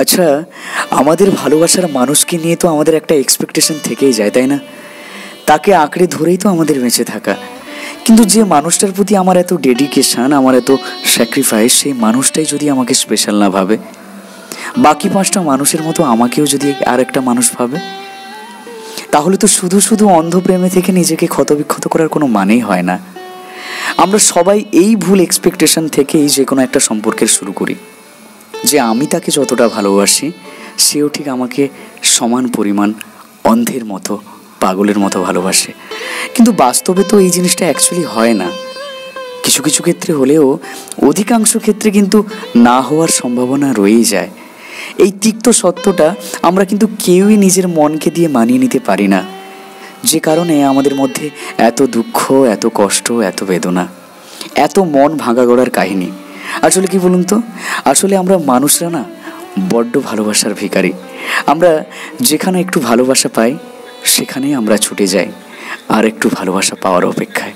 আচ্ছা, আমাদের ভালোবাসার মানুষকে নিয়ে তো আমাদের একটা এক্সপেকটেশন থেকেই যায়, তাই না? তাকে আঁকড়ে ধরেই তো আমাদের বেঁচে থাকা। কিন্তু যে মানুষটার প্রতি আমার এত ডেডিকেশান, আমার এত স্যাক্রিফাইস, সেই মানুষটাই যদি আমাকে স্পেশাল না ভাবে, বাকি পাঁচটা মানুষের মতো আমাকেও যদি আর একটা মানুষ ভাবে, তাহলে তো শুধু শুধু অন্ধ প্রেমে থেকে নিজেকে ক্ষতবিক্ষত করার কোনো মানেই হয় না। আমরা সবাই এই ভুল এক্সপেকটেশন থেকেই যে কোনো একটা সম্পর্কের শুরু করি, যে আমি তাকে যতটা ভালোবাসি সেও ঠিক আমাকে সমান পরিমাণ অন্ধের মতো, পাগলের মতো ভালোবাসে। কিন্তু বাস্তবে তো এই জিনিসটা অ্যাকচুয়ালি হয় না। কিছু কিছু ক্ষেত্রে হলেও অধিকাংশ ক্ষেত্রে কিন্তু না হওয়ার সম্ভাবনা রয়েই যায়। এই তিক্ত সত্যটা আমরা কিন্তু কেউই নিজের মনকে দিয়ে মানিয়ে নিতে পারি না, যে কারণে আমাদের মধ্যে এত দুঃখ, এত কষ্ট, এত বেদনা, এত মন ভাঙা গড়ার কাহিনী। আসলে কি বলুন তো, আসলে আমরা মানুষরা না বড্ড ভালোবাসার ভিখারি। আমরা যেখানে একটু ভালোবাসা পাই সেখানেই আমরা ছুটে যাই আর একটু ভালোবাসা পাওয়ার অপেক্ষায়।